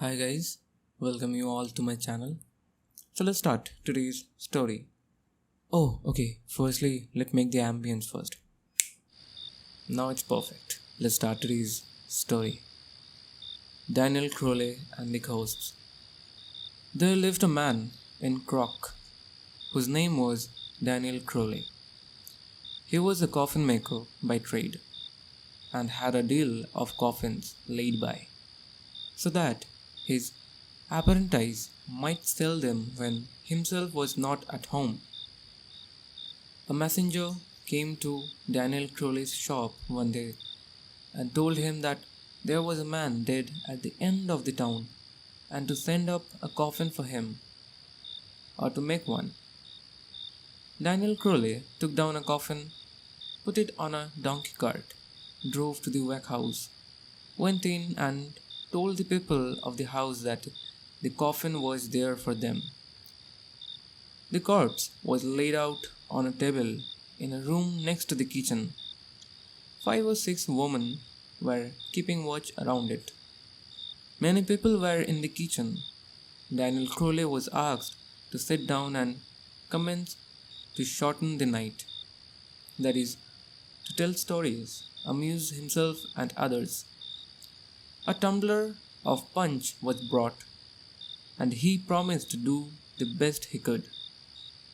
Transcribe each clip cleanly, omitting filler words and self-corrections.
Hi guys, welcome you all to my channel. So let's start today's story. Oh, okay. Firstly, let's make the ambience first. Now it's perfect. Let's start today's story. Daniel Crowley and the Ghosts. There lived a man in Croc whose name was Daniel Crowley. He was a coffin maker by trade and had a deal of coffins laid by, so that his apprentice might sell them when himself was not at home. A messenger came to Daniel Crowley's shop one day and told him that there was a man dead at the end of the town and to send up a coffin for him or to make one. Daniel Crowley took down a coffin, put it on a donkey cart, drove to the workhouse, went in and told the people of the house that the coffin was there for them. The corpse was laid out on a table in a room next to the kitchen. 5 or 6 women were keeping watch around it. Many people were in the kitchen. Daniel Crowley was asked to sit down and commence to shorten the night. That is, to tell stories, amuse himself and others. A tumbler of punch was brought, and he promised to do the best he could.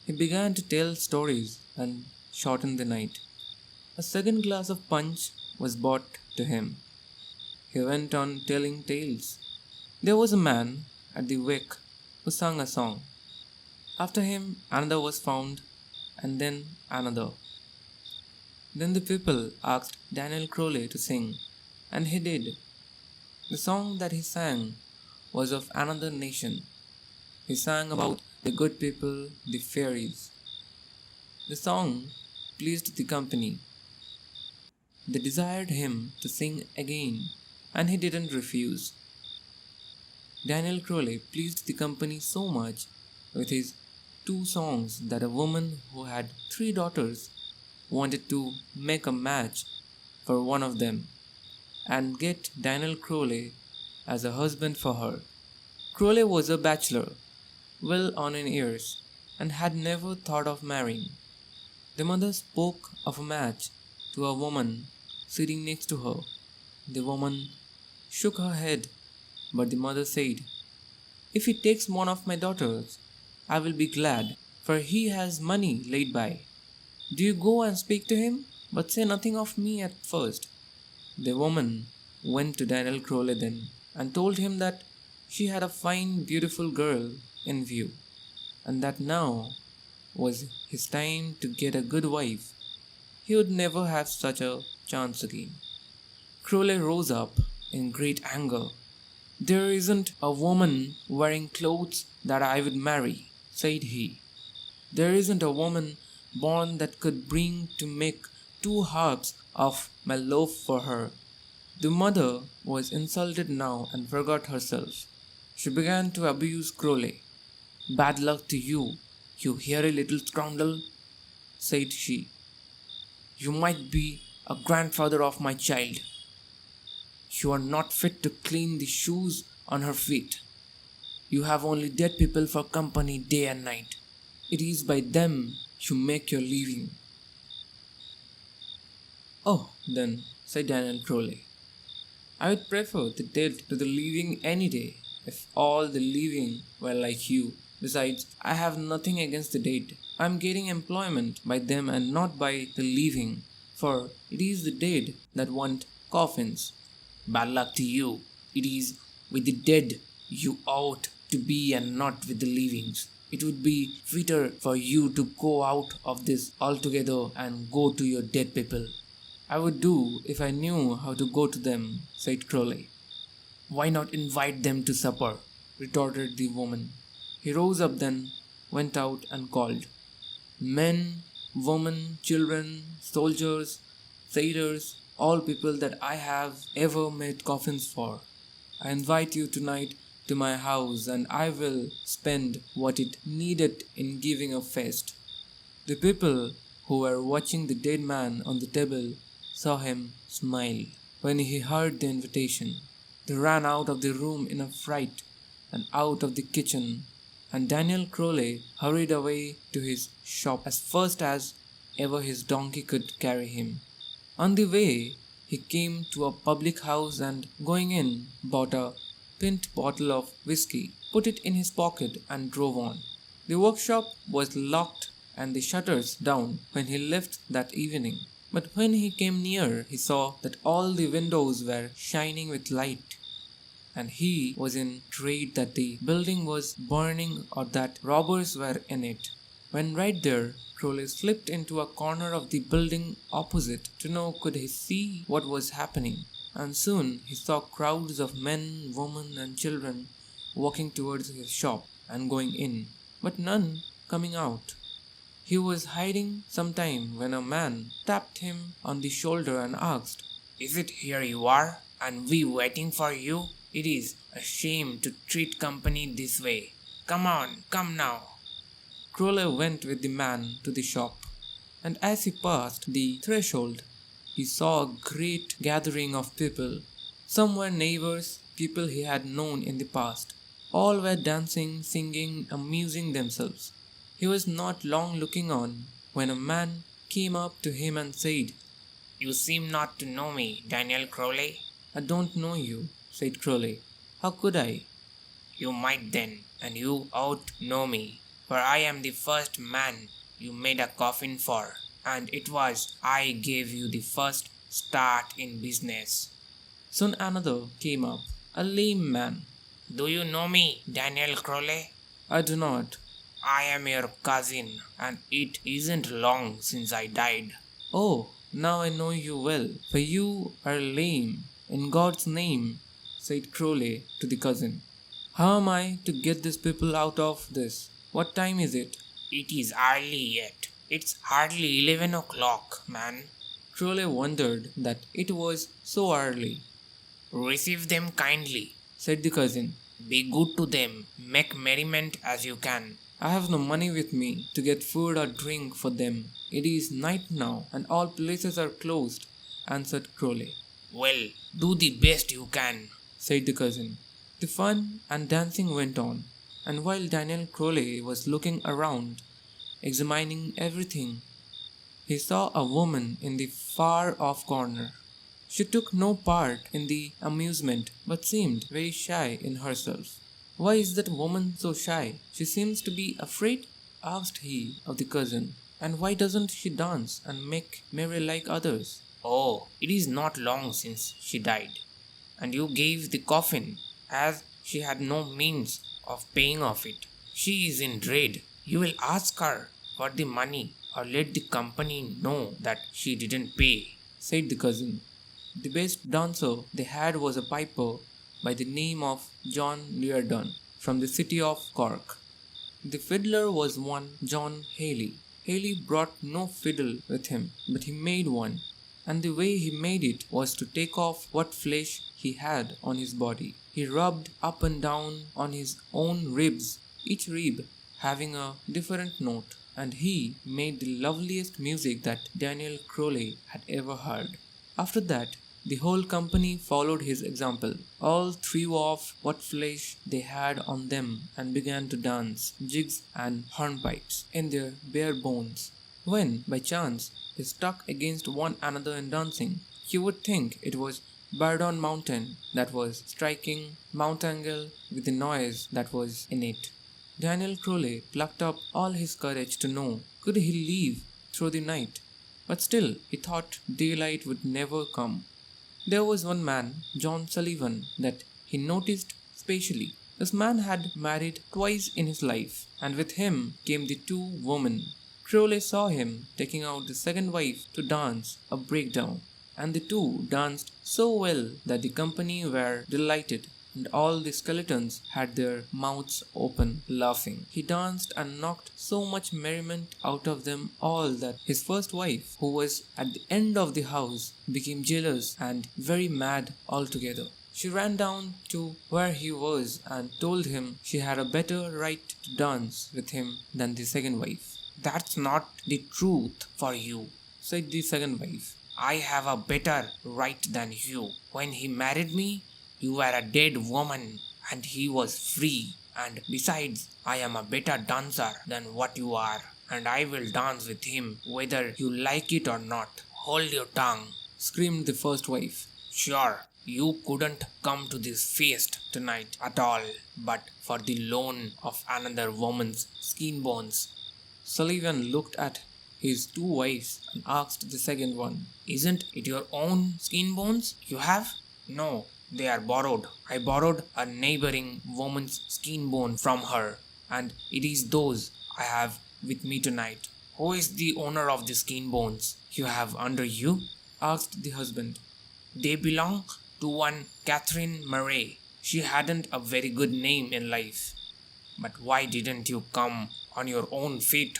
He began to tell stories and shorten the night. A second glass of punch was brought to him. He went on telling tales. There was a man at the wake who sang a song. After him, another was found, and then another. Then the people asked Daniel Crowley to sing, and he did. The song that he sang was of another nation. He sang about the good people, the fairies. The song pleased the company. They desired him to sing again, and he didn't refuse. Daniel Crowley pleased the company so much with his 2 songs that a woman who had 3 daughters wanted to make a match for one of them and get Daniel Crowley as a husband for her. Crowley was a bachelor, well on in years, and had never thought of marrying. The mother spoke of a match to a woman sitting next to her. The woman shook her head, but the mother said, "If he takes one of my daughters, I will be glad, for he has money laid by. Do you go and speak to him, but say nothing of me at first." The woman went to Daniel Crowley then and told him that she had a fine, beautiful girl in view, and that now was his time to get a good wife. He would never have such a chance again. Crowley rose up in great anger. "There isn't a woman wearing clothes that I would marry," said he. "There isn't a woman born that could bring to make 2 harps of my loaf for her." The mother was insulted now and forgot herself. She began to abuse Crowley. "Bad luck to you, you hairy little scoundrel," said she. "You might be a grandfather of my child. You are not fit to clean the shoes on her feet. You have only dead people for company day and night. It is by them you make your living." "Oh, then," said Daniel Crowley, "I would prefer the dead to the living any day, if all the living were like you. Besides, I have nothing against the dead. I am getting employment by them and not by the living, for it is the dead that want coffins." "Bad luck to you. It is with the dead you ought to be and not with the livings. It would be fitter for you to go out of this altogether and go to your dead people." "I would do if I knew how to go to them," said Crowley. "Why not invite them to supper?" retorted the woman. He rose up then, went out and called, "Men, women, children, soldiers, sailors, all people that I have ever made coffins for. I invite you tonight to my house, and I will spend what it needed in giving a feast." The people who were watching the dead man on the table saw him smile when he heard the invitation. They ran out of the room in a fright and out of the kitchen, and Daniel Crowley hurried away to his shop as fast as ever his donkey could carry him. On the way, he came to a public house and, going in, bought a pint bottle of whiskey, put it in his pocket, and drove on. The workshop was locked and the shutters down when he left that evening. But when he came near, he saw that all the windows were shining with light, and he was in dread that the building was burning or that robbers were in it. When right there, Crowley slipped into a corner of the building opposite to know could he see what was happening, and soon he saw crowds of men, women, and children walking towards his shop and going in, but none coming out. He was hiding some time when a man tapped him on the shoulder and asked, "Is it here you are, and we waiting for you? It is a shame to treat company this way. Come on, come now." Crowley went with the man to the shop, and as he passed the threshold, he saw a great gathering of people. Some were neighbors, people he had known in the past. All were dancing, singing, amusing themselves. He was not long looking on when a man came up to him and said, "You seem not to know me, Daniel Crowley." "I don't know you," said Crowley. "How could I?" "You might then, and you ought to know me, for I am the first man you made a coffin for, and it was I gave you the first start in business." Soon another came up, a lame man. "Do you know me, Daniel Crowley?" "I do not." "I am your cousin, and it isn't long since I died." "Oh, now I know you well, for you are lame. In God's name," said Crowley to the cousin, "how am I to get these people out of this? What time is it?" "It is early yet. It's hardly 11 o'clock, man." Crowley wondered that it was so early. "Receive them kindly," said the cousin. "Be good to them. Make merriment as you can." "I have no money with me to get food or drink for them. It is night now, and all places are closed," answered Crowley. "Well, do the best you can," said the cousin. The fun and dancing went on, and while Daniel Crowley was looking around, examining everything, he saw a woman in the far off corner. She took no part in the amusement, but seemed very shy in herself. "Why is that woman so shy? She seems to be afraid?" asked he of the cousin. "And why doesn't she dance and make merry like others?" "Oh, it is not long since she died, and you gave the coffin, as she had no means of paying off it. She is in dread. You will ask her for the money, or let the company know that she didn't pay," said the cousin. The best dancer they had was a piper by the name of John Reardon, from the city of Cork. The fiddler was one John Haley. Haley brought no fiddle with him, but he made one, and the way he made it was to take off what flesh he had on his body. He rubbed up and down on his own ribs, each rib having a different note, and he made the loveliest music that Daniel Crowley had ever heard. After that, the whole company followed his example. All threw off what flesh they had on them and began to dance jigs and hornpipes in their bare bones. When, by chance, they struck against one another in dancing, you would think it was Bardon Mountain that was striking Mount Angle with the noise that was in it. Daniel Crowley plucked up all his courage to know could he leave through the night, but still he thought daylight would never come. There was one man, John Sullivan, that he noticed specially. This man had married twice in his life, and with him came the two women. Crowley saw him taking out the second wife to dance a breakdown, and the two danced so well that the company were delighted, and all the skeletons had their mouths open, laughing. He danced and knocked so much merriment out of them all that his first wife, who was at the end of the house, became jealous and very mad altogether. She ran down to where he was and told him she had a better right to dance with him than the second wife. "That's not the truth for you," said the second wife. "I have a better right than you. When he married me, you were a dead woman and he was free. And besides, I am a better dancer than what you are, and I will dance with him whether you like it or not. Hold your tongue, screamed the first wife. Sure, you couldn't come to this feast tonight at all, but for the loan of another woman's skin bones. Sullivan looked at his two wives and asked the second one, Isn't it your own skin bones you have? No, they are borrowed. I borrowed a neighboring woman's skin bone from her, and it is those I have with me tonight. Who is the owner of the skin bones you have under you? Asked the husband. They belong to one Catherine Murray. She hadn't a very good name in life. But why didn't you come on your own feet?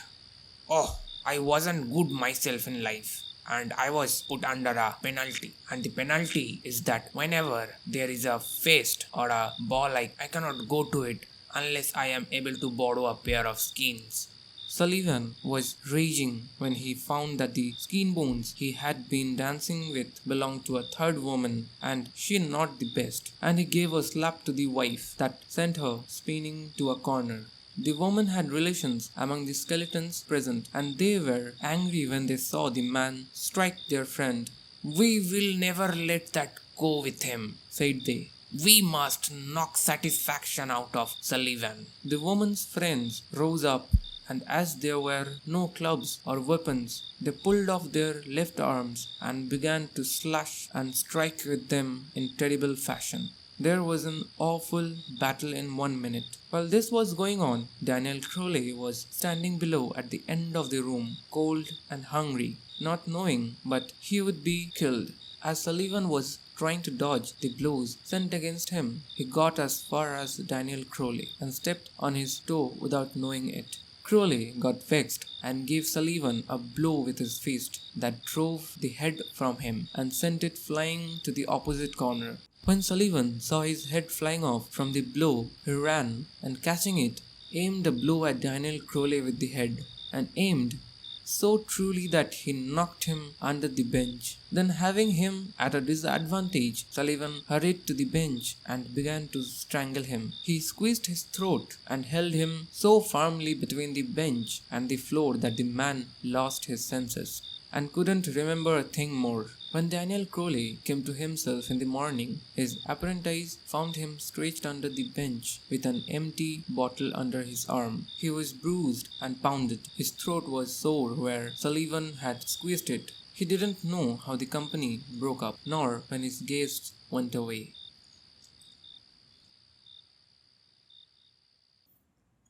Oh, I wasn't good myself in life, and I was put under a penalty. And the penalty is that whenever there is a feast or a ball, I cannot go to it unless I am able to borrow a pair of skins. Sullivan was raging when he found that the skin bones he had been dancing with belonged to a third woman, and she not the best, and he gave a slap to the wife that sent her spinning to a corner. The woman had relations among the skeletons present, and they were angry when they saw the man strike their friend. We will never let that go with him, said they. We must knock satisfaction out of Sullivan. The woman's friends rose up, and as there were no clubs or weapons, they pulled off their left arms and began to slash and strike with them in terrible fashion. There was an awful battle in 1 minute. While this was going on, Daniel Crowley was standing below at the end of the room, cold and hungry, not knowing but he would be killed. As Sullivan was trying to dodge the blows sent against him, he got as far as Daniel Crowley and stepped on his toe without knowing it. Crowley got vexed and gave Sullivan a blow with his fist that drove the head from him and sent it flying to the opposite corner. When Sullivan saw his head flying off from the blow, he ran and catching it, aimed a blow at Daniel Crowley with the head, and aimed so truly that he knocked him under the bench. Then, having him at a disadvantage, Sullivan hurried to the bench and began to strangle him. He squeezed his throat and held him so firmly between the bench and the floor that the man lost his senses and couldn't remember a thing more. When Daniel Crowley came to himself in the morning, his apprentice found him stretched under the bench with an empty bottle under his arm. He was bruised and pounded. His throat was sore where Sullivan had squeezed it. He didn't know how the company broke up, nor when his guests went away.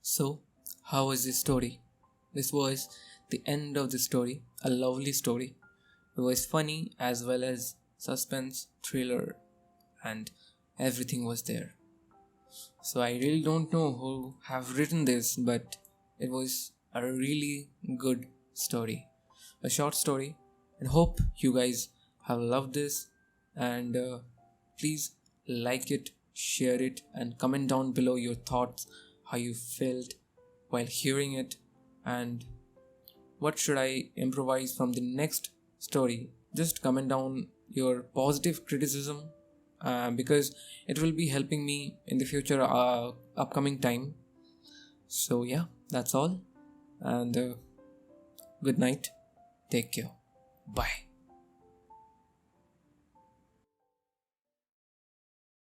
So, how was this story? This was the end of the story, a lovely story. It was funny as well as suspense, thriller, and everything was there. So I really don't know who have written this, but it was a really good story. A short story, and hope you guys have loved this, and please like it, share it, and comment down below your thoughts, how you felt while hearing it, and what should I improvise from the next story. Just comment down your positive criticism because it will be helping me in the future upcoming time. So yeah, that's all, and good night, take care, bye.